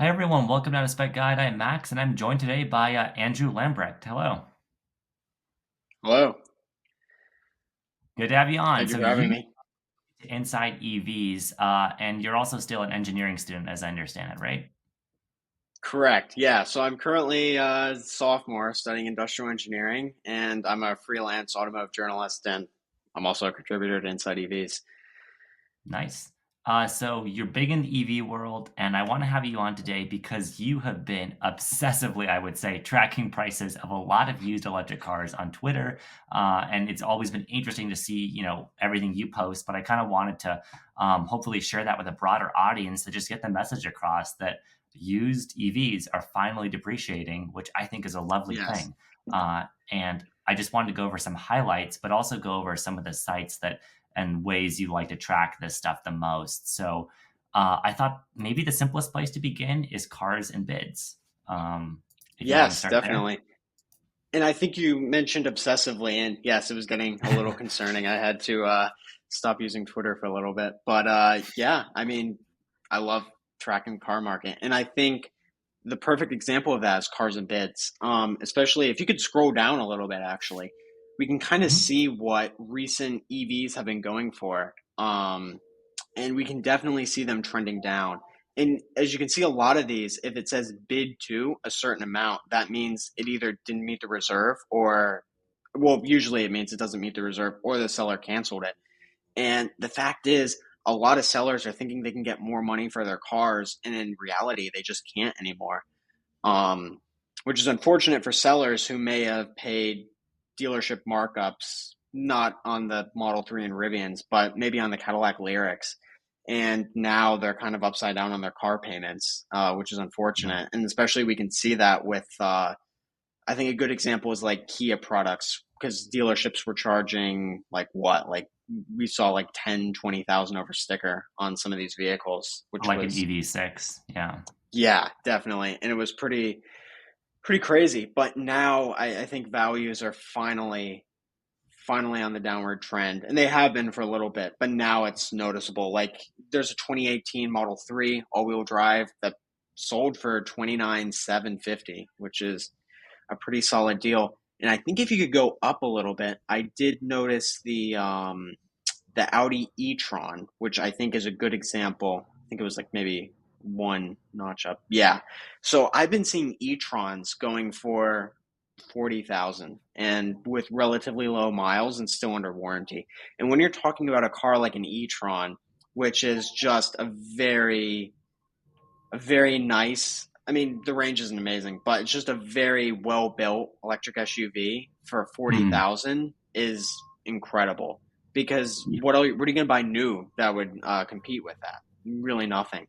Hi everyone, welcome to the Spec Guide. I'm Max, and I'm joined today by Andrew Lambrecht. Hello, Hello. good to have you on. Thank you So for having you me. inside EVs, and you're also still an engineering student, as I understand it, right? Correct. Yeah. So I'm currently a sophomore studying industrial engineering, and I'm a freelance automotive journalist, and I'm also a contributor to Inside EVs. Nice. So you're big in the EV world, and I want to have you on today because you have been obsessively, I would say, tracking prices of a lot of used electric cars on Twitter. And it's always been interesting to see, everything you post. But I kind of wanted to hopefully share that with a broader audience to just get the message across that used EVs are finally depreciating, which I think is a lovely Yes. thing. And I just wanted to go over some highlights, but also go over some of the sites that and ways you like to track this stuff the most. So I thought maybe the simplest place to begin is cars and bids. If you want to Yes, start there. definitely. And I think you mentioned obsessively, and yes, it was getting a little concerning. I had to stop using Twitter for a little bit, but yeah, I mean, I love tracking car market, and I think the perfect example of that is cars and bids. Especially if you could scroll down a little bit, actually, we can kind of Mhm. see what recent EVs have been going for. And we can definitely see them trending down. And as you can see, a lot of these, if it says bid to a certain amount, that means it either didn't meet the reserve or, well, usually it means it doesn't meet the reserve or the seller canceled it. And the fact is, a lot of sellers are thinking they can get more money for their cars, and in reality, they just can't anymore. Um, which is unfortunate for sellers who may have paid dealership markups, not on the Model 3 and Rivians, but maybe on the Cadillac Lyrics. And now they're kind of upside down on their car payments, which is Yeah. unfortunate. And especially we can see that with, I think a good example is like Kia products, because dealerships were charging like what? Like we saw like 10, 20,000 over sticker on some of these vehicles, which Like an was, EV6. Yeah. yeah, definitely. And it was pretty crazy. But now I think values are finally on the downward trend, and they have been for a little bit. But now it's noticeable. Like there's a 2018 Model 3 all-wheel drive that sold for 29,750, which is a pretty solid deal. And I think if you could go up a little bit, I did notice the Audi e-tron, which I think is a good example. I think it was like maybe one notch up. Yeah. So I've been seeing e-trons going for 40,000 and with relatively low miles and still under warranty. And when you're talking about a car like an e-tron, which is just a very nice, I mean, the range isn't amazing, but it's just a very well built electric SUV for Mhm. 40,000 is incredible. Because Yeah. what are you going to buy new that would compete with that? Really nothing.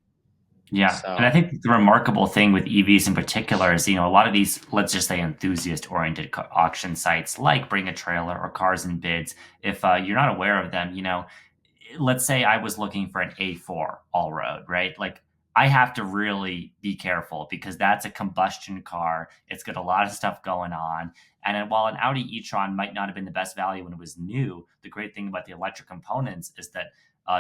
Yeah. And I So, think the remarkable thing with EVs in particular is, a lot of these, let's just say enthusiast oriented auction sites like Bring a Trailer or Cars and Bids, if you're not aware of them, let's say I was looking for an A4 all road, right? Like I have to really be careful because that's a combustion car. It's got a lot of stuff going on. And then while an Audi e-tron might not have been the best value when it was new, the great thing about the electric components is that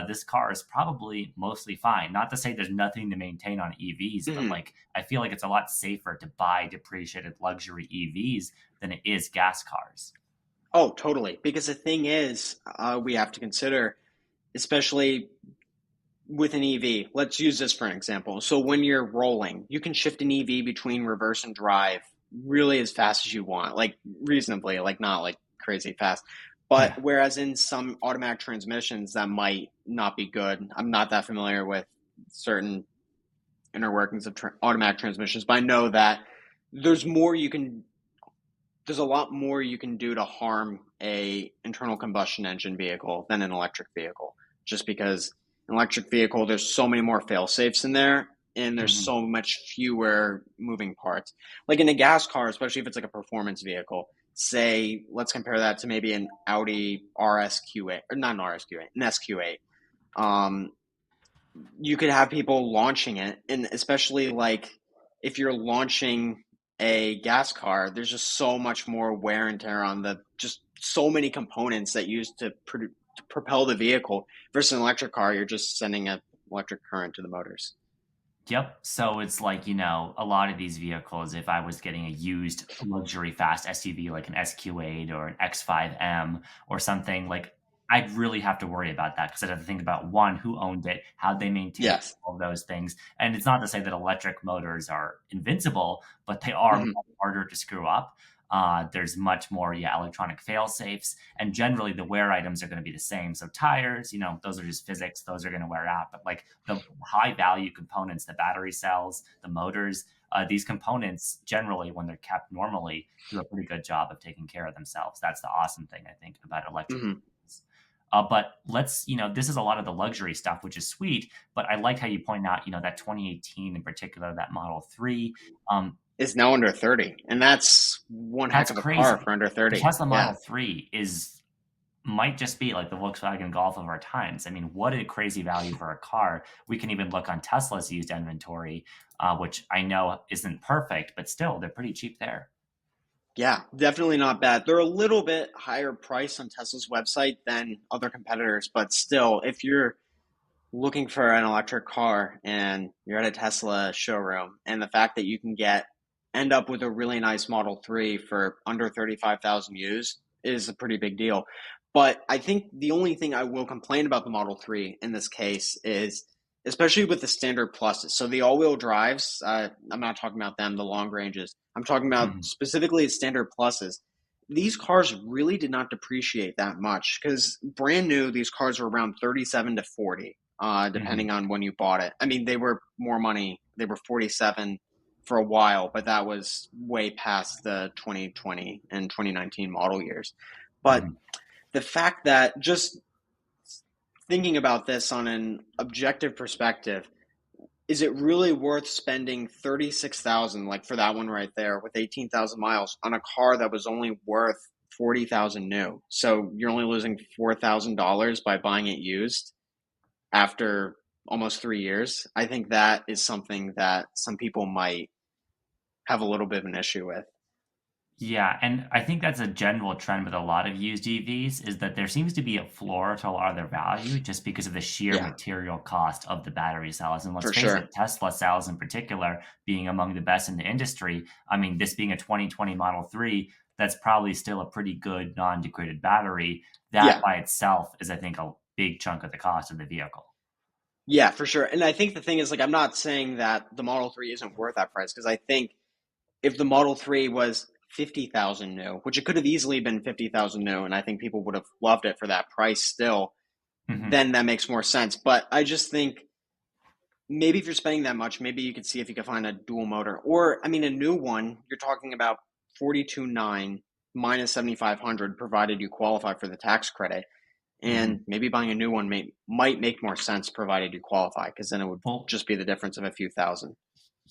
this car is probably mostly fine. Not to say there's nothing to maintain on EVs, but mhm. like I feel like it's a lot safer to buy depreciated luxury EVs than it is gas cars. Oh, totally. Because the thing is, we have to consider, especially with an EV, let's use this for an example. So when you're rolling, you can shift an EV between reverse and drive really as fast as you want, like reasonably, like not like crazy fast. But Yeah. whereas in some automatic transmissions, that might not be good. I'm not that familiar with certain inner workings of automatic transmissions, but I know that there's more you can there's a lot more you can do to harm a internal combustion engine vehicle than an electric vehicle. Just because an electric vehicle, there's so many more fail safes in there, and there's Mhm. so much fewer moving parts. Like in a gas car, especially if it's like a performance vehicle. Say, let's compare that to maybe an Audi RSQ8, or not an RSQ8, an SQ8. Um, you could have people launching it, and especially like if you're launching a gas car, there's just so much more wear and tear on the just so many components that use to propel the vehicle versus an electric car. You're just sending an electric current to the motors. Yep. So it's like, a lot of these vehicles, if I was getting a used luxury fast SUV like an SQ8 or an X5M or something, like I'd really have to worry about that because I'd have to think about one, who owned it, how they maintain Yes. all of those things. And it's not to say that electric motors are invincible, but they are Hmm. much harder to screw up. There's much more, electronic fail safes, and generally the wear items are going to be the same. So tires, those are just physics; those are going to wear out. But like the high value components, the battery cells, the motors, these components generally, when they're kept normally, do a pretty good job of taking care of themselves. That's the awesome thing, I think, about electric Hmm. vehicles. But this is a lot of the luxury stuff, which is sweet. But I like how you point out, that 2018 in particular, that Model 3. Um, Is now under 30, and that's one heck that's of a car crazy. for under The 30. Tesla Yeah. Model 3 might just be like the Volkswagen Golf of our times. I mean, what a crazy value for a car. We can even look on Tesla's used inventory, which I know isn't perfect, but still, they're pretty cheap there. Yeah, definitely not bad. They're a little bit higher price on Tesla's website than other competitors, but still, if you're looking for an electric car and you're at a Tesla showroom, and the fact that you can end up with a really nice Model 3 for under 35,000 used is a pretty big deal. But I think the only thing I will complain about the Model 3 in this case is, especially with the standard pluses. So the all-wheel drives, I'm not talking about them, the long ranges. I'm talking about Mhm, specifically standard pluses. These cars really did not depreciate that much because brand new, these cars were around 37 to 40, depending mhm, on when you bought it. I mean, they were more money. They were 47 for a while, but that was way past the 2020 and 2019 model years. But mhm. the fact that, just thinking about this on an objective perspective, is it really worth spending 36,000 like for that one right there with 18,000 miles on a car that was only worth 40,000 new? So you're only losing $4,000 by buying it used after almost 3 years. I think that is something that some people might have a little bit of an issue with. Yeah, and I think that's a general trend with a lot of used EVs is that there seems to be a floor to a lot of their value just because of the sheer Yeah, material cost of the battery cells. And let's for face sure. it, Tesla cells in particular being among the best in the industry. I mean, this being a 2020 Model 3, that's probably still a pretty good non-degraded battery. That Yeah. by itself is, I think, a big chunk of the cost of the vehicle. Yeah, for sure. And I think the thing is, like, I'm not saying that the Model 3 isn't worth that price because I think if the Model 3 was 50,000 new, which it could have easily been 50,000 new, and I think people would have loved it for that price still, Mhm. then that makes more sense. But I just think maybe if you're spending that much, maybe you could see if you could find a dual motor. Or, I mean, a new one, you're talking about 42.9 minus 7,500, provided you qualify for the tax credit. And Mhm. maybe buying a new one might make more sense provided you qualify, because then it would Well, just be the difference of a few thousand.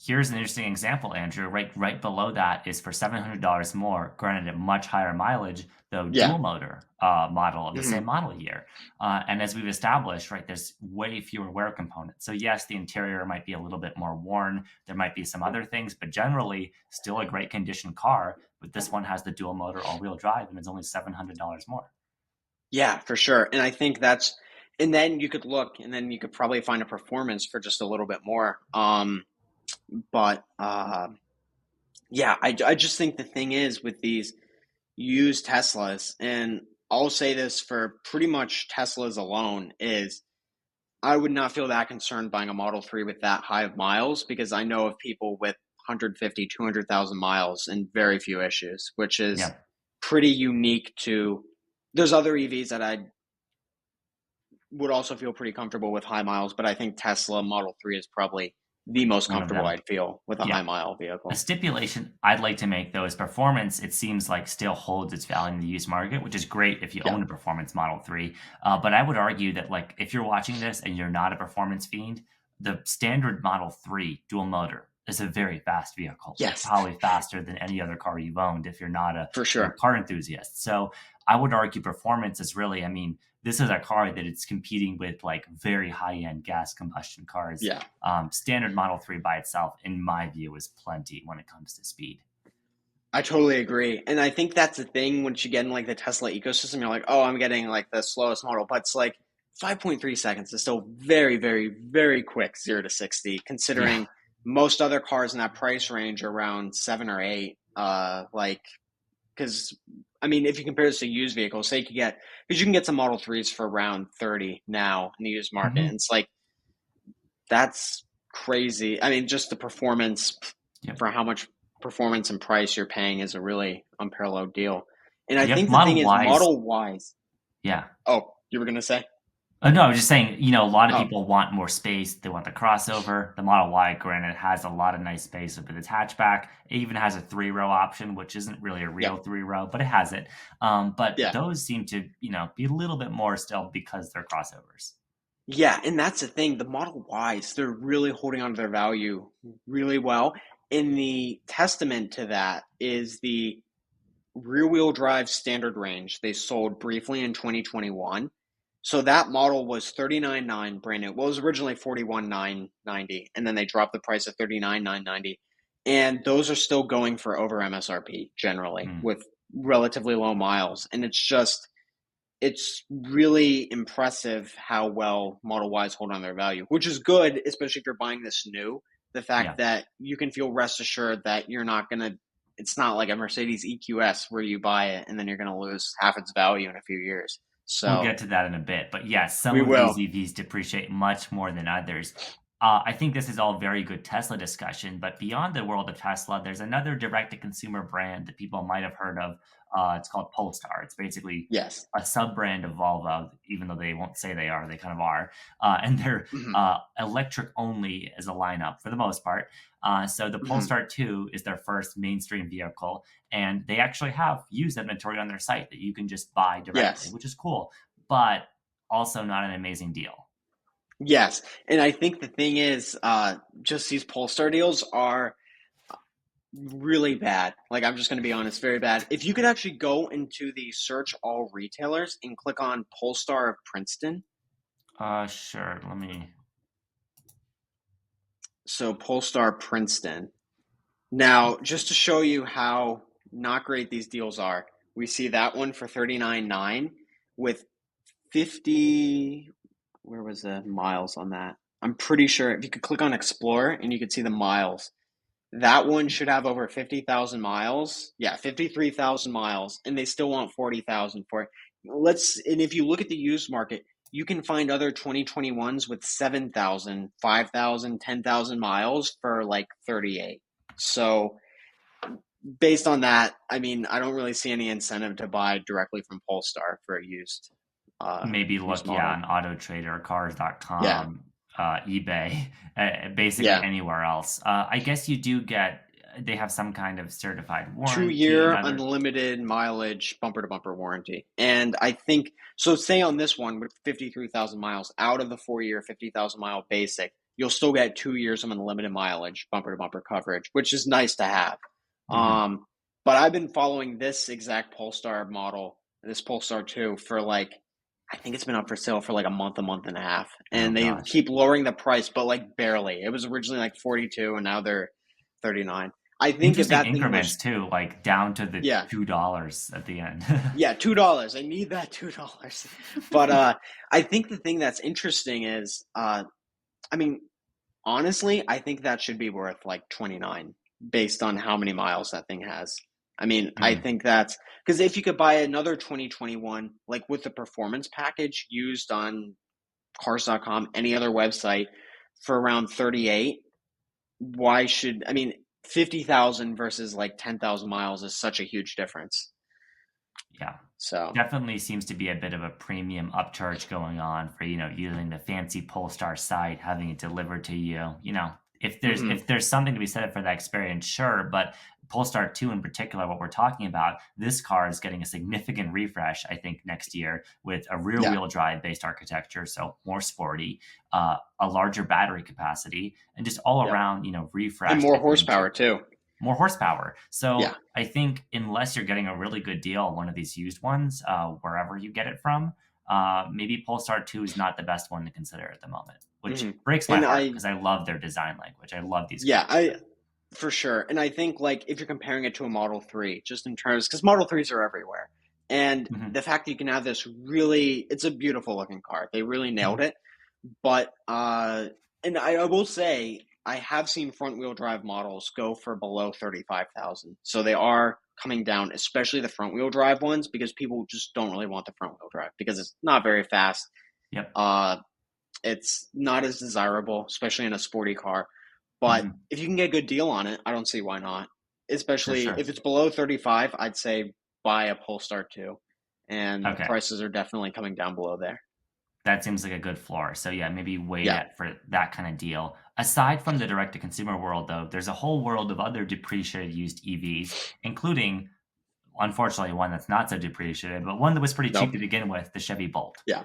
here's an interesting example, Andrew. Right below that is for $700 more, granted at much higher mileage, the Yeah. dual motor model of the Hmm. same model year. And as we've established, right, there's way fewer wear components. So yes, the interior might be a little bit more worn. There might be some other things, but generally still a great condition car. But this one has the dual motor all-wheel drive, and it's only $700 more. Yeah, for sure. And I think and then you could look, and then you could probably find a performance for just a little bit more. But yeah, I just think the thing is with these used Teslas, and I'll say this for pretty much Teslas alone, is I would not feel that concerned buying a Model 3 with that high of miles because I know of people with 150, 200,000 miles and very few issues, which is Yeah. pretty unique to. There's other EVs that I would also feel pretty comfortable with high miles, but I think Tesla Model 3 is probably the most One of comfortable them. I'd feel with a Yeah. high mile A vehicle. stipulation I'd like to make though is performance. It seems like still holds its value in the used market, which is great if you Yeah. own a performance Model 3. But I would argue that like if you're watching this and you're not a performance fiend, the standard Model 3 dual motor is a very fast vehicle, like Yes, probably faster than any other car you've owned if you're not a for sure. car enthusiast. So I would argue performance is really, I mean, this is a car that it's competing with like very high end gas combustion cars. Yeah. Standard Model 3 by itself, in my view, is plenty when it comes to speed. I totally agree. And I think that's the thing once you get in like the Tesla ecosystem, you're like, oh, I'm getting like the slowest model. But it's like 5.3 seconds is still very, very, very quick 0 to 60, Yeah. considering most other cars in that price range are around 7 or 8. Because I mean, if you compare this to used vehicles, say because you can get some Model 3s for around 30 now in the used market. And Hmm. it's like, that's crazy. I mean, just the performance Yep. for how much performance and price you're paying is a really unparalleled deal. And I Yep. think the thing Model is, Ys. Model Ys. Yeah. Oh, you were gonna say? No, I was just saying, a lot of Oh, people want more space. They want the crossover. The Model Y, granted, has a lot of nice space with its hatchback. It even has a three-row option, which isn't really a yeah, real three-row, but it has it. But yeah, those seem to, be a little bit more still because they're crossovers. yeah. And that's the thing. The Model Ys, they're really holding on to their value really well. And the testament to that is the rear-wheel drive standard range they sold briefly in 2021. So that model was 39,900 brand new. Well, it was originally 41,990, and then they dropped the price of 39,990. And those are still going for over MSRP generally Mm, with relatively low miles. And it's really impressive how well Model Ys hold on their value, which is good, especially if you're buying this new. The fact yeah. that you can feel rest assured that you're not going to, it's not like a Mercedes EQS where you buy it and then you're going to lose half its value in a few years. We'll So get to that in a bit. But yes, some we of these will. EVs depreciate much more than others. I think this is all very good Tesla discussion, but beyond the world of Tesla, there's another direct to consumer brand that people might have heard of. It's called Polestar. It's basically Yes. a sub brand of Volvo, even though they won't say they are, they kind of are. And they're Hmm. electric only as a lineup for the most part. So the Hmm. Polestar 2 is their first mainstream vehicle, and they actually have used inventory on their site that you can just buy directly, Yes. which is cool, but also not an amazing deal. Yes. And I think the thing is, just these Polestar deals are really bad. Like, I'm just going to be honest, very bad. If you could actually go into the search all retailers and click on Polestar of Princeton. Sure. Let me. So, Polestar Princeton. Now, just to show you how not great these deals are, we see that one for 39.9 with 50. Where was the miles on that? I'm pretty sure if you could click on Explore and you could see the miles. That one should have over 50,000 miles. Yeah, 53,000 miles, and they still want 40,000 for it. And if you look at the used market, you can find other 2021s with 7,000, 5,000, 10,000 miles for like 38. So, based on that, I mean, I don't really see any incentive to buy directly from Polestar for a Maybe used look, yeah, model. on Auto Trader, Yeah. Cars.com, eBay, basically Yeah. anywhere else. I guess you do get, they have some kind of certified two warranty and year other. unlimited mileage bumper to bumper warranty. And I think so. Say on this one with 53,000 miles out of the 4 year, 50,000 mile basic, you'll still get 2 years of unlimited mileage bumper to bumper coverage, which is nice to have. Mhm. Um, but I've been following this exact Polestar model, this Polestar 2, for like, I think it's been up for sale for like a month and a half. Oh And they gosh. keep lowering the price, but like barely. It was originally like 42 and now they're 39. I think if Interesting that thing increments was, too, like down to the yeah, $2 at the end. yeah, $2. I need that $2. But I think the thing that's interesting is, I mean, honestly, I think that should be worth like 29 based on how many miles that thing has. I mean, I Mm, think that's because if you could buy another 2021, like with the performance package used on cars.com, any other website for around 38, why should, I mean, 50,000 versus like 10,000 miles is such a huge difference. yeah. So, Definitely seems to be a bit of a premium upcharge going on for, using the fancy Polestar site, having it delivered to you. If there's mhm, if there's something to be said for that experience, sure, but Polestar 2 in particular, what we're talking about, this car is getting a significant refresh, I think, next year with a yeah. rear-wheel drive based architecture, so more sporty, a larger battery capacity, and just all Yep. around, And refreshed, more I think, horsepower too. more horsepower. Yeah. So I think unless you're getting a really good deal on one of these used ones, wherever you get it from, maybe Polestar 2 is not the best one to consider at the moment, which Hmm. breaks my And heart I, because I love their design language. I love these yeah, cars. I for sure. And I think like if you're comparing it to a Model 3, just in terms, because Model 3s are everywhere. And Hmm. the fact that you can have this really, it's a beautiful looking car. They really nailed Hmm. it. But and I will say I have seen front wheel drive models go for below 35,000. So they are coming down, especially the front wheel drive ones, because people just don't really want the front wheel drive because it's not very fast. Yep. Uh, it's not as desirable, especially in a sporty car. But Hmm. if you can get a good deal on it, I don't see why not. For Especially sure. if it's below 35, I'd say buy a Polestar 2. And Okay. prices are definitely coming down below there. That seems like a good floor. So yeah, maybe wait Yeah. at for that kind of deal. Aside from the direct to consumer world though, there's a whole world of other depreciated used EVs, including unfortunately one that's not so depreciated, but one that was pretty cheap Nope. to begin with, the Chevy Bolt. Yeah.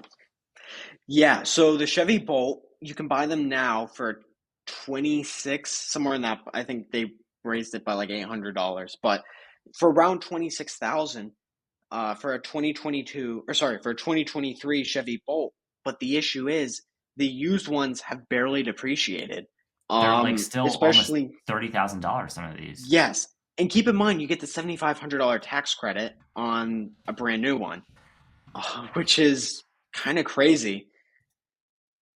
Yeah. So the Chevy Bolt, you can buy them now for 26, somewhere in that. I think they raised it by like $800, but for around 26,000, for a 2022, or sorry, for a 2023 Chevy Bolt. But the issue is the used ones have barely depreciated. They're like still almost Especially, $30,000 some of these. yes. And keep in mind, you get the $7,500 tax credit on a brand new one, which is kind of crazy.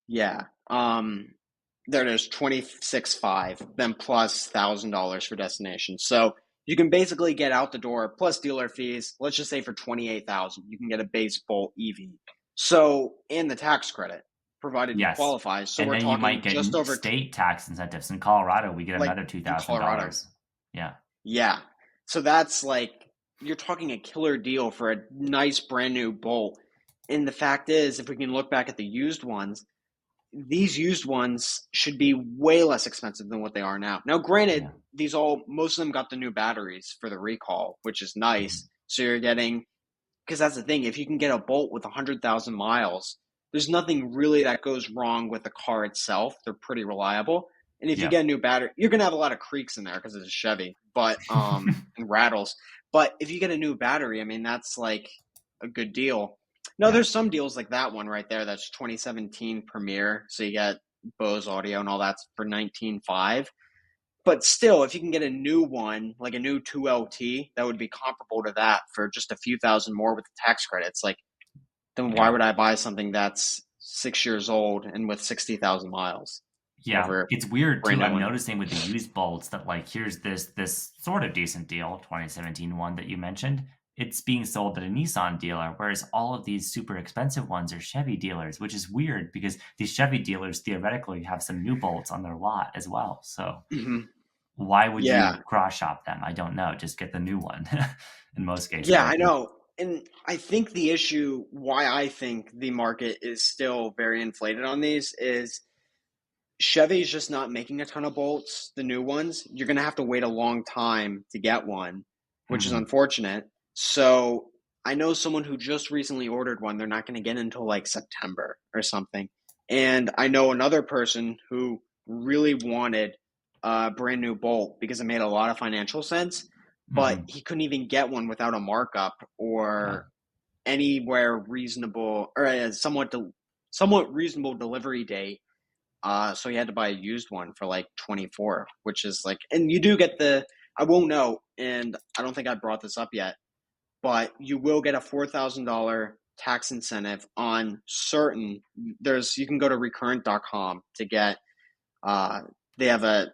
Yeah. There it is, 26.5, then plus $1,000 for destination. So you can basically get out the door plus dealer fees. Let's just say for 28,000, you can get a base Bolt EV. So and the tax credit, provided you Yes. qualify. So And we're then you might talking get just over state tax incentives. In Colorado, we get like another in Colorado. $2,000. Yeah. Yeah. So that's like you're talking a killer deal for a nice brand new Bolt. And the fact is, if we can look back at the used ones, these used ones should be way less expensive than what they are now. Now, granted, Yeah. most of them got the new batteries for the recall, which is Mhm. nice. So you're getting, because that's the thing, if you can get a Bolt with 100,000 miles, there's nothing really that goes wrong with the car itself. They're pretty reliable. And if you Yep. get a new battery, you're gonna have a lot of creaks in there because it's a Chevy, but and rattles. But if you get a new battery, I mean that's like a good deal. No, Yeah. there's some deals like that one right there. That's 2017 Premiere, so you get Bose audio and all that's for 19.5. But still, if you can get a new one, like a new 2LT, that would be comparable to that for just a few thousand more with the tax credits. Like, then why Yeah. would I buy something that's 6 years old and with 60,000 miles Yeah, over a it's weird brand too. new I'm one? noticing with the used bolts that like here's this sort of decent deal, 2017 one that you mentioned. It's being sold at a Nissan dealer, whereas all of these super expensive ones are Chevy dealers, which is weird because these Chevy dealers theoretically have some new bolts on their lot as well. So Hmm. why would you Yeah, cross shop them? I don't know. Just get the new one in most cases, yeah, I I think. know. And I think the issue, why I think the market is still very inflated on these, is Chevy's just not making a ton of bolts, the new ones. You're going to have to wait a long time to get one, which is Hmm. unfortunate. So I know someone who just recently ordered one. They're not going to get it until like September or something. And I know another person who really wanted a brand new bolt because it made a lot of financial sense, but Hmm. he couldn't even get one without a markup Yeah. or anywhere reasonable or a somewhat reasonable delivery date, so he had to buy a used one for like 24, which is like, and you do get I won't know, and I don't think I brought this up yet, but you will get a $4,000 tax incentive on certain, you can go to recurrent.com to get, uh, they have a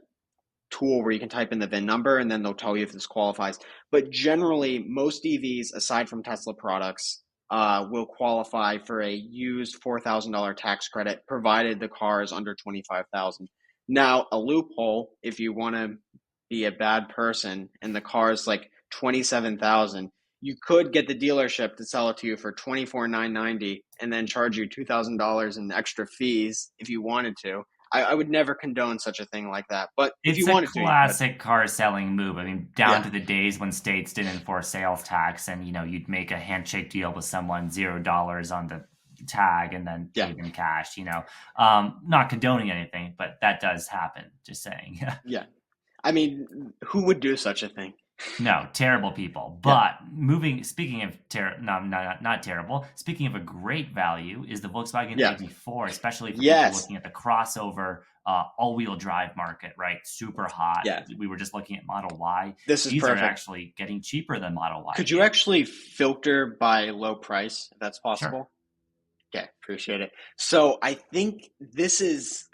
tool where you can type in the VIN number and then they'll tell you if this qualifies. But generally, most EVs, aside from Tesla products, will qualify for a used $4,000 tax credit, provided the car is under 25,000. Now, a loophole, if you want to be a bad person and the car is like 27,000, you could get the dealership to sell it to you for 24,990 and then charge you $2,000 in extra fees if you wanted to. I would never condone such a thing like that. But if you It's a wanted to, you could. classic car selling move. I mean, down Yeah, to the days when states didn't enforce sales tax and, you'd make a handshake deal with someone, $0 on the tag and then yeah, pay them cash. Not condoning anything, but that does happen. Just saying. yeah. I mean, who would do such a thing? No, terrible people. Yeah, But speaking of not terrible. Speaking of a great value, is the Volkswagen yeah, ID.4, especially for people yes, looking at the crossover all-wheel drive market, right? Super hot. yeah. We were just looking at Model Y. This is These are perfect. actually getting cheaper than Model Y Could you again. actually filter by low price if that's Sure. possible? Okay, appreciate it. So I think this is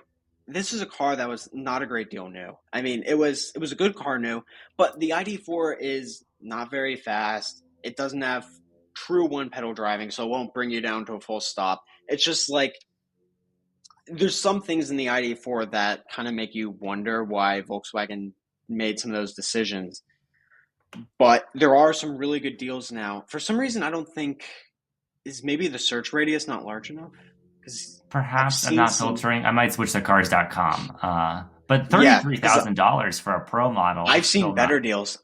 a car that was not a great deal new. I mean, it was a good car new, but the ID.4 is not very fast. It doesn't have true one pedal driving, so it won't bring you down to a full stop. It's just like there's some things in the ID.4 that kind of make you wonder why Volkswagen made some of those decisions. But there are some really good deals now. For some reason, I don't think is maybe the search radius not large enough because I've Perhaps I'm seen not some. filtering. I might switch to cars.com. But Yeah, because $33,000 for a pro model I've is seen still better not deals.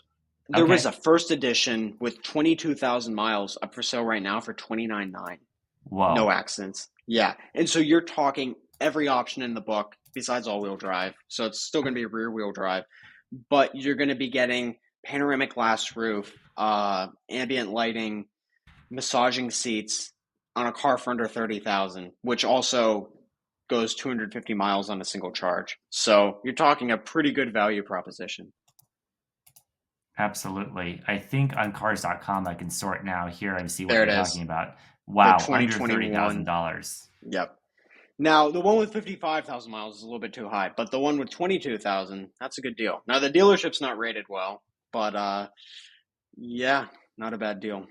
There was okay. a first edition with 22,000 miles up for sale right now for 29,900. No Whoa. accidents. Yeah. And so you're talking every option in the book besides all-wheel drive. So it's still going to be rear-wheel drive, but you're going to be getting panoramic glass roof, ambient lighting, massaging seats on a car for under 30,000, which also goes 250 miles on a single charge. So you're talking a pretty good value proposition. Absolutely. I think on cars.com I can sort now here and see what There it you're is. talking about. The Wow, under 2021. $30,000. Yep. Now, the one with 55,000 miles is a little bit too high, but the one with 22,000, that's a good deal. Now, the dealership's not rated well, but yeah, not a bad deal.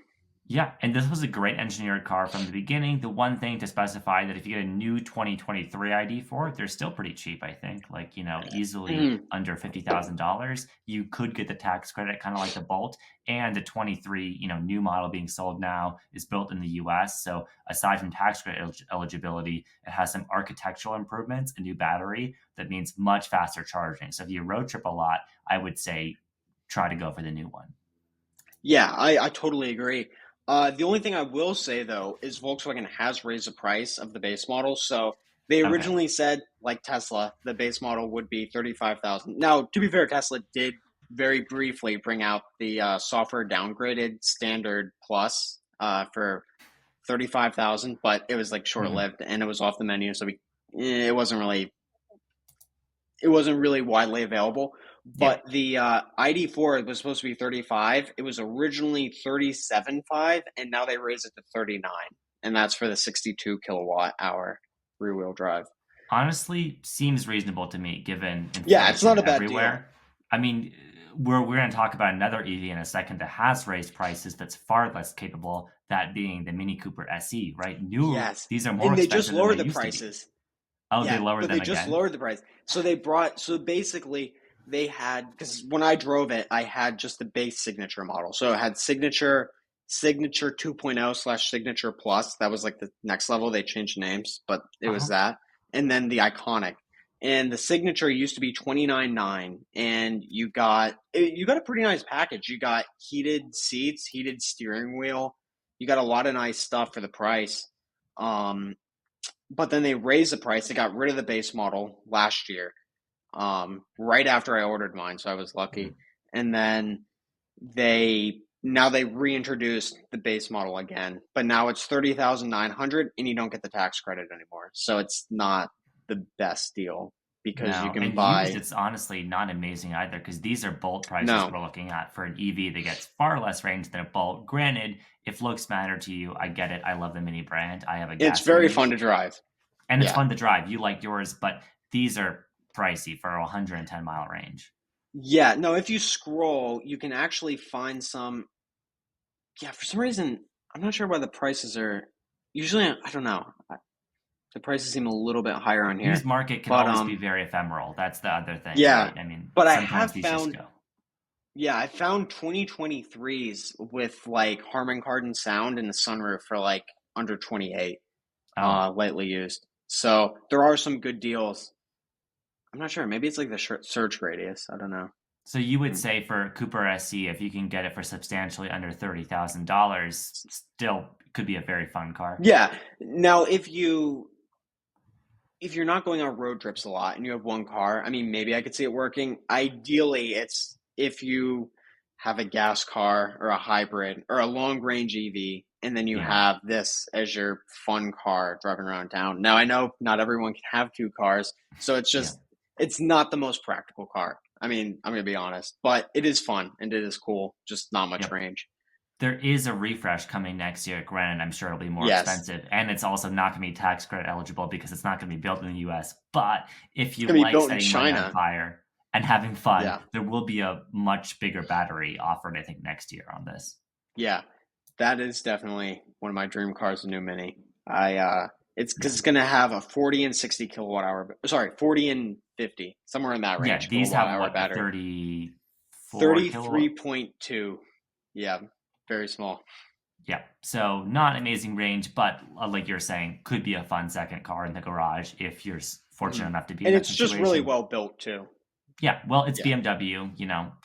Yeah, and this was a great engineered car from the beginning. The one thing to specify that if you get a new 2023 ID for it, they're still pretty cheap, I think. Like, easily Mhm. under $50,000. You could get the tax credit, kind of like the Bolt. And the 23, new model being sold now is built in the US. So aside from tax credit eligibility, it has some architectural improvements, a new battery that means much faster charging. So if you road trip a lot, I would say try to go for the new one. Yeah, I totally agree. The only thing I will say, though, is Volkswagen has raised the price of the base model. So they Okay. originally said, like Tesla, the base model would be 35,000. Now, to be fair, Tesla did very briefly bring out the software downgraded standard plus for 35,000, but it was like short Mhm. lived and it was off the menu, so it wasn't really widely available. Yeah. But the ID.4 was supposed to be 35. It was originally 37.5, and now they raised it to 39, and that's for the 62 kilowatt hour rear wheel drive. Honestly, seems reasonable to me given Yeah, it's not inflation a bad deal. everywhere. I mean, we're going to talk about another EV in a second that has raised prices that's far less capable, that being the Mini Cooper SE, right? Yes, These are more and they just expensive than they lowered the used to be. prices. Oh, they Yeah, lowered but they them just again? lowered the price. So basically they had, because when I drove it, I had just the base signature model. So it had signature 2.0/signature plus. That was like the next level. They changed names, but it was Uh-huh. that. And then the iconic. And the signature used to be 29.9, and you got a pretty nice package. You got heated seats, heated steering wheel. You got a lot of nice stuff for the price. Um, but then they raised the price. They got rid of the base model last year, right after I ordered mine, so I was lucky. Mhm. And then they reintroduced the base model again, but now it's 30,900, and you don't get the tax credit anymore. So it's not the best deal because you No, can and used, buy it's honestly not amazing either because these are Bolt prices no. we're looking at for an EV that gets far less range than a Bolt. Granted, if looks matter to you, I get it. I love the Mini brand. I have a It's very gasoline fun to drive. and it's Yeah, fun to drive. You like yours, but these are pricey for a 110-mile range. yeah. No, if you scroll, you can actually find some. Yeah, for some reason, I'm not sure why the prices are. Usually, I don't know. The prices seem a little bit higher on Used here, market can but always be very ephemeral. That's the other thing, yeah. right? I mean, But I sometimes have these just found, go. yeah, I found 2023s with like Harman Kardon sound and the sunroof for like under 28, Oh, lightly used. So there are some good deals. I'm not sure. Maybe it's like the search radius. I don't know. so you would Hmm. say for Cooper SE, if you can get it for substantially under $30,000, still could be a very fun car. Yeah. Now, if you're not going on road trips a lot and you have one car, I mean, maybe I could see it working. Ideally, it's if you have a gas car or a hybrid or a long range EV, and then you Yeah, have this as your fun car driving around town. Now I know not everyone can have two cars, so yeah. it's not the most practical car. I mean, I'm gonna be honest, but it is fun and it is cool, just not much Yep. range. There is a refresh coming next year. Granted, I'm sure it'll be more Yes, expensive, and it's also not going to be tax credit eligible because it's not going to be built in the US. But if it's you gonna be like built in setting money on China. fire and having fun, Yeah, there will be a much bigger battery offered, I think, next year on this. yeah, that is definitely one of my dream cars, the new Mini. I it's because Yeah. it's gonna have a 40 and 60 kilowatt hour. Sorry, 40 and 50, somewhere in that Yeah, range, these kilowatt have hour what, a battery. 34 kilowatt? 33.2. Yeah, very small. Yeah. So not amazing range, but like you're saying, could be a fun second car in the garage if you're fortunate Mhm. enough to be in And that it's just really situation. well built too. Yeah, well, it's Yeah. BMW,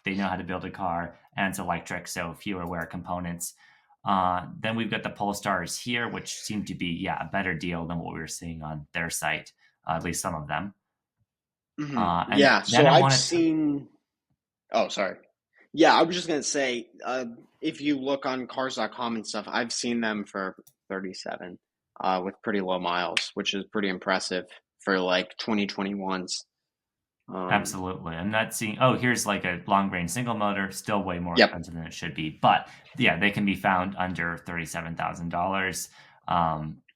they know how to build a car and it's electric, so fewer wear components. Then we've got the Polestars here, which seem to be, yeah, a better deal than what we were seeing on their site, at least some of them. And Yeah. then So I I've wanted to, seen. Oh, sorry. Yeah, I was just gonna say, if you look on cars.com and stuff, I've seen them for 37, with pretty low miles, which is pretty impressive for like 2021s. Um, absolutely. I'm not seeing, oh, here's like a long range single motor, still way more yep. expensive than it should be. But yeah, they can be found under $37,000.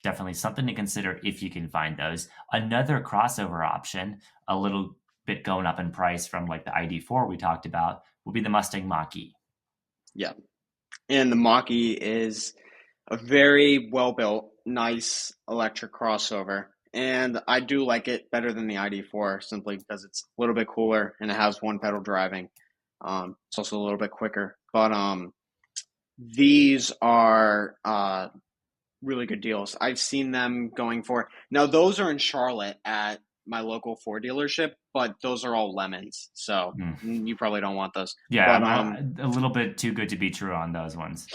Definitely something to consider if you can find those. Another crossover option, a little bit going up in price from like the ID.4 we talked about, will be the Mustang Mach-E. Yep. And the Mach-E is a very well built, nice electric crossover. And I do like it better than the ID.4 simply because it's a little bit cooler and it has one pedal driving. It's also a little bit quicker. But these are really good deals. I've seen them going for now. Those are in Charlotte at my local Ford dealership, but those are all lemons, so Hmm. you probably don't want those. Yeah, But I'm a little bit too good to be true on those ones.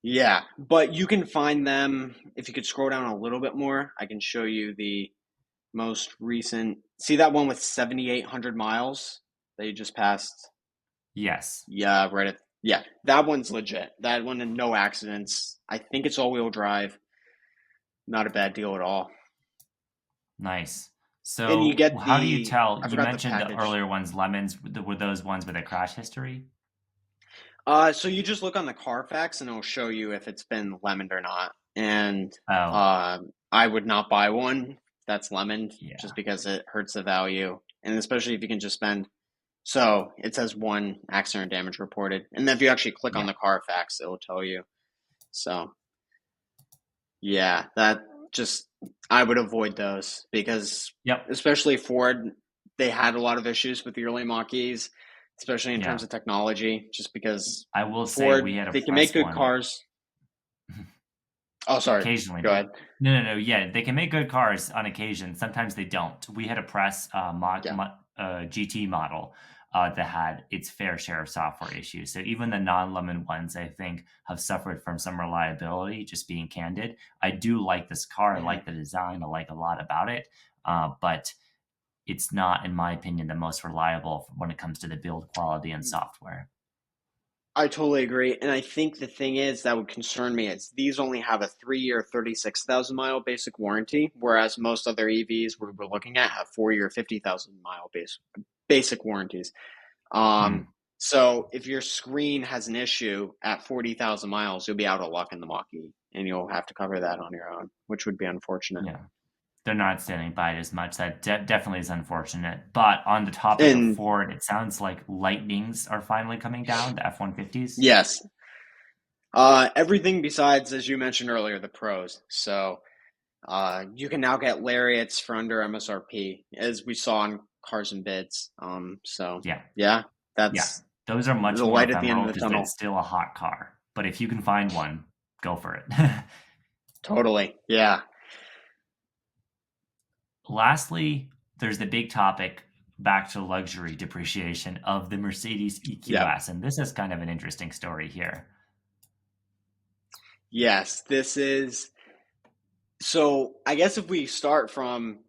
yeah, but you can find them if you could scroll down a little bit more. I can show you the most recent. See that one with 7,800 miles that you just passed? Yes. Yeah, right. Yeah, that one's legit. That one and no accidents. I think it's all-wheel drive. Not a bad deal at all. Nice. And you So, get how do you the. tell? I You forgot the mentioned the package. earlier ones, lemons. Were those ones with a crash history? So you just look on the Carfax and it'll show you if it's been lemoned or not. And Oh, I would not buy one that's lemoned just yeah, because it hurts the value, and especially if you can just spend. So it says one accident or damage reported, and then if you actually click on yeah, the Carfax, it'll tell you. So yeah, that just I would avoid those because yep, especially Ford, they had a lot of issues with the early Mach-E's, especially in terms yeah. of technology, just because I will say we Ford, had a they can make press good one cars. Oh, sorry. occasionally. Go ahead. No, no, no. Yeah, they can make good cars on occasion. Sometimes they don't. We had a press Yeah. GT model that had its fair share of software issues. So even the non-lemon ones, I think, have suffered from some reliability. Just being candid, I do like this car. I Mhm. like the design. I like a lot about it. But it's not, in my opinion, the most reliable when it comes to the build quality and software. I totally agree. And I think the thing is that would concern me is these only have a 3 year, 36,000 mile basic warranty, whereas most other EVs we're looking at have 4 year, 50,000 mile basic warranties. Hmm. Um, so if your screen has an issue at 40,000 miles, you'll be out of luck in the Mach-E and you'll have to cover that on your own, which would be unfortunate. Yeah. They're not standing by it as much. That definitely is unfortunate. But on the topic of And Ford, it sounds like Lightnings are finally coming down, the F-150s. yes, everything besides, as you mentioned earlier, the pros. So you can now get Lariats for under MSRP, as we saw on Cars and Bids. So Yeah, yeah, yeah. that's Those are much the more light at the end ephemeral of the because it's tunnel. still a hot car. But if you can find one, go for it. Totally. Yeah. Lastly, there's the big topic back to luxury depreciation of the Mercedes Yeah. EQS. And this is kind of an interesting story here. Yes. This is so. I guess if we start from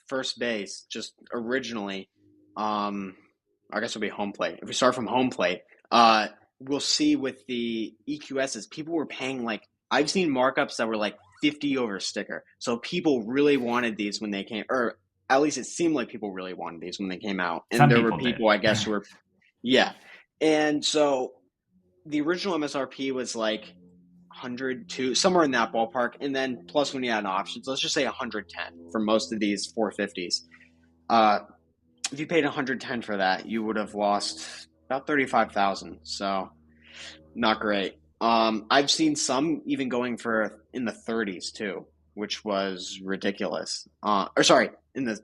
first base, just originally, um, I guess it'll be home plate. If we start from home plate, Uh, we'll see with the EQSs, people were paying like, I've seen markups that were like 50 over sticker. So people really wanted these when they came, or at least it seemed like people really wanted these when they came out. And Some there were people did. people, I guess, who were, yeah. And so the original MSRP was like 102, somewhere in that ballpark. And then plus when you add options, let's just say 110 for most of these 450s. Uh, if you paid 110 for that, you would have lost about 35,000. So not great. I've seen some even going for in the 30s too, which was ridiculous. Or sorry, in the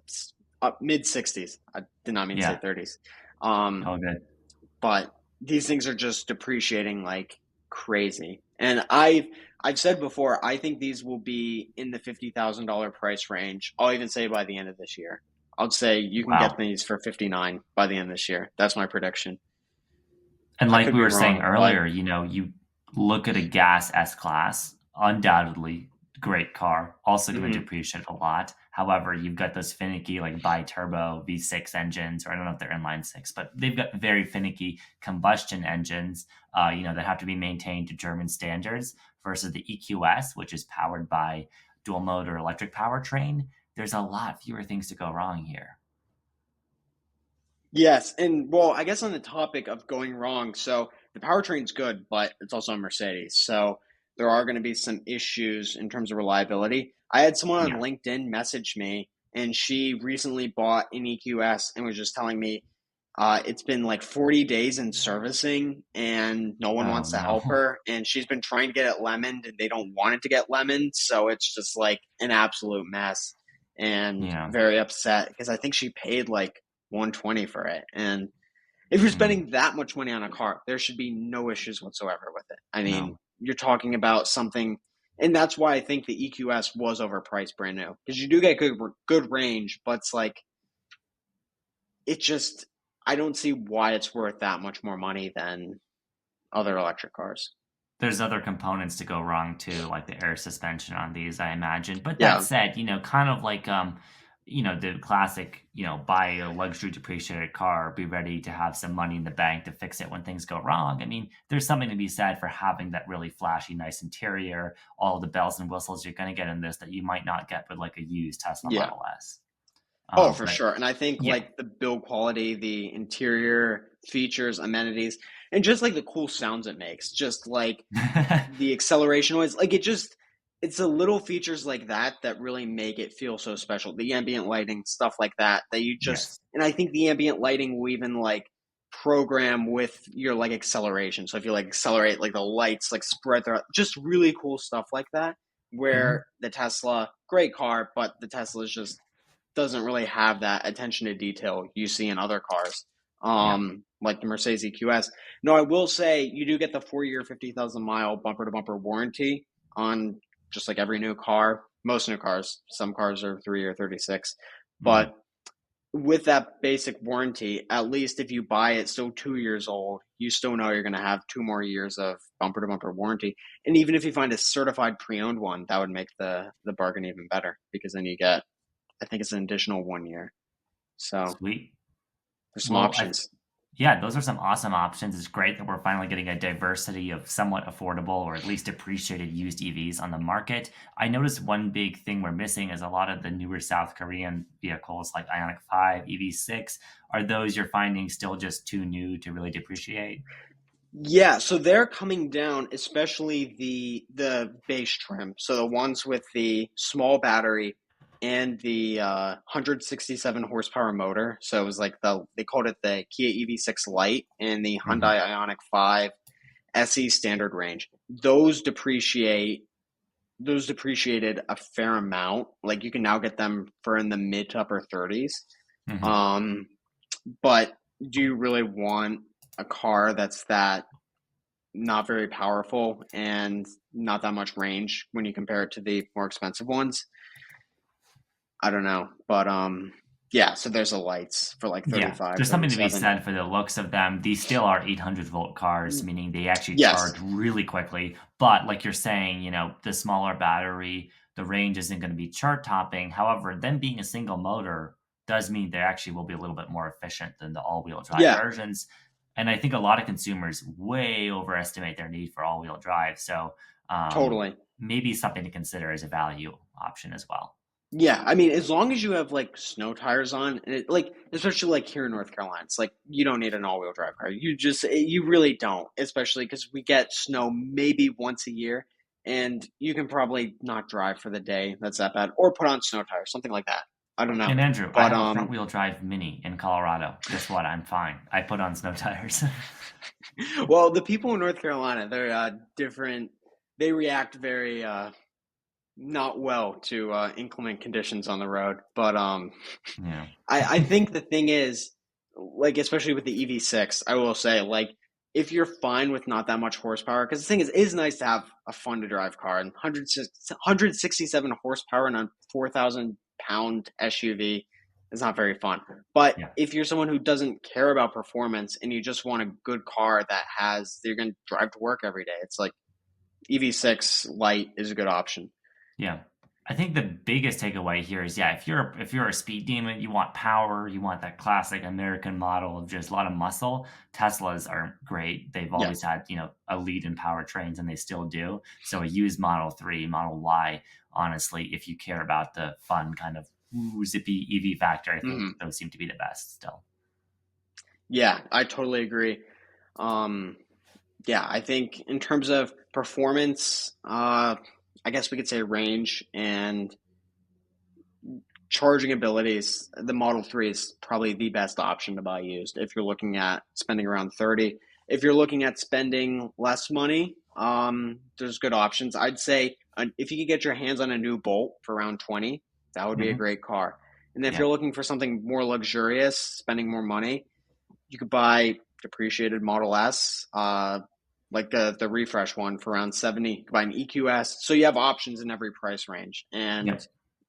mid 60s. I did not mean to say Yeah, 30s. Um, all good. but these things are just depreciating like crazy. And I've said before, I think these will be in the $50,000 price range. I'll even say by the end of this year. I'd say you can get Wow. these for 59 by the end of this year. That's my prediction. And I like could we be were saying wrong, but earlier, you look at a gas S class, undoubtedly great car, also going to mhm. depreciate a lot. However, you've got those finicky like bi-turbo V6 engines, or I don't know if they're inline six, but they've got very finicky combustion engines, that have to be maintained to German standards versus the EQS, which is powered by dual motor electric powertrain. There's a lot fewer things to go wrong here. Yes, and well, I guess on the topic of going wrong, so the powertrain's good, but it's also a Mercedes. So there are going to be some issues in terms of reliability. I had someone on Yeah. LinkedIn message me, and she recently bought an EQS and was just telling me it's been like 40 days in servicing, and no one Oh wants to no. help her. And she's been trying to get it lemoned, and they don't want it to get lemoned. So it's just like an absolute mess, and Yeah. very upset because I think she paid like 120 for it. And if you're Mm, spending that much money on a car, there should be no issues whatsoever with it. I mean, no. you're talking about something, and that's why I think the EQS was overpriced brand new because you do get good range, but it's like it just I don't see why it's worth that much more money than other electric cars. There's other components to go wrong too, like the air suspension on these, I imagine. But that Yeah, said, kind of like the classic, buy a luxury depreciated car, be ready to have some money in the bank to fix it when things go wrong. I mean, there's something to be said for having that really flashy, nice interior, all the bells and whistles you're going to get in this that you might not get with like a used Tesla yeah. Model S. Oh, for But sure. And I think yeah. like the build quality, the interior features, amenities, and just like the cool sounds it makes, just like the acceleration noise, like it's the little features like that that really make it feel so special. The ambient lighting, stuff like that, that you just, Yes. and I think the ambient lighting will even like program with your like acceleration. So if you like accelerate, like the lights like spread throughout, just really cool stuff like that. Hmm. Where the Tesla, great car, but the Tesla is just doesn't really have that attention to detail you see in other cars, Yeah. like the Mercedes EQS. No, I will say you do get the 4 year, 50,000 mile bumper to bumper warranty on just like every new car. Most new cars, some cars are 3 year, 36, Hmm. but with that basic warranty, at least if you buy it still 2 years old, you still know you're going to have 2 more years of bumper to bumper warranty. And even if you find a certified pre-owned one, that would make the bargain even better because then you get, I think it's an additional 1 year. So Sweet. there's some Well, options. yeah, those are some awesome options. It's great that we're finally getting a diversity of somewhat affordable or at least appreciated used EVs on the market. I noticed one big thing we're missing is a lot of the newer South Korean vehicles like Ioniq 5, EV6. Are those you're finding still just too new to really depreciate? Yeah, so they're coming down, especially the base trim. So the ones with the small battery and the 167 horsepower motor. So it was like they called it the Kia EV6 Lite and the Hmm. Hyundai Ioniq 5 SE standard range. Those depreciated a fair amount. Like you can now get them for in the mid to upper 30s. Hmm. Um, but do you really want a car that's that not very powerful and not that much range when you compare it to the more expensive ones? I don't know. But yeah, so there's the lights for like Yeah, 35, there's something to be 37. said for the looks of them. These still are 800-volt cars, meaning they actually Yes. charge really quickly. But like you're saying, the smaller battery, the range isn't going to be chart topping. However, them being a single motor does mean they actually will be a little bit more efficient than the all-wheel drive Yeah. versions. And I think a lot of consumers way overestimate their need for all-wheel drive. So Totally. maybe something to consider as a value option as well. Yeah, I mean, as long as you have like snow tires on, and like especially like here in North Carolina, it's like you don't need an all-wheel drive car. You really don't, especially because we get snow maybe once a year, and you can probably not drive for the day. That's that bad, or put on snow tires, something like that. I don't know, And Andrew, I but have a front-wheel drive Mini in Colorado. Guess what? I'm fine. I put on snow tires. well, the people in North Carolina, they're different. They react very not well to inclement conditions on the road, but Yeah. I think the thing is, like, especially with the EV6, I will say, like, if you're fine with not that much horsepower, because the thing is, it is nice to have a fun to drive car, and 167 horsepower and a 4,000 pound SUV is not very fun. But Yeah. if you're someone who doesn't care about performance and you just want a good car you're going to drive to work every day, it's like EV6 Lite is a good option. Yeah. I think the biggest takeaway here is, yeah, if you're a speed demon, you want power, you want that classic American model of just a lot of muscle. Teslas are great. They've Yeah. always had, a lead in powertrains, and they still do. So a used Model 3, Model Y, honestly, if you care about the fun kind of zippy EV factor, I think Hmm. those seem to be the best still. Yeah, I totally agree. Um, yeah, I think in terms of performance, I guess we could say range and charging abilities. The Model 3 is probably the best option to buy used if you're looking at spending around 30. If you're looking at spending less money, there's good options. I'd say if you could get your hands on a new Bolt for around 20, that would be a Hmm. great car. And if Yeah. you're looking for something more luxurious, spending more money, you could buy depreciated Model S, like the refresh one for around 70. You could buy an EQS. So you have options in every price range. And Yep.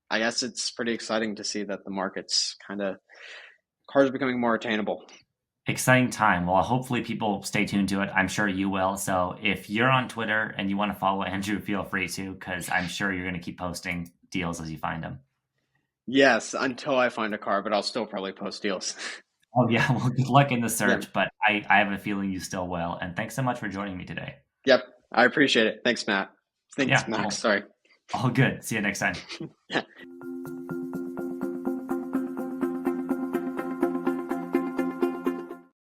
I guess it's pretty exciting to see that the market's kind of cars are becoming more attainable. Exciting time. Well, hopefully people stay tuned to it. I'm sure you will. So if you're on Twitter and you want to follow Andrew, feel free to, because I'm sure you're going to keep posting deals as you find them. Yes, until I find a car, but I'll still probably post deals. Oh, yeah. Well, good luck in the Yep. search, but I have a feeling you still will. And thanks so much for joining me today. Yep. I appreciate it. Thanks, Matt. Thanks, Yeah. Max. Well, Sorry. all good. See you next time. Yeah.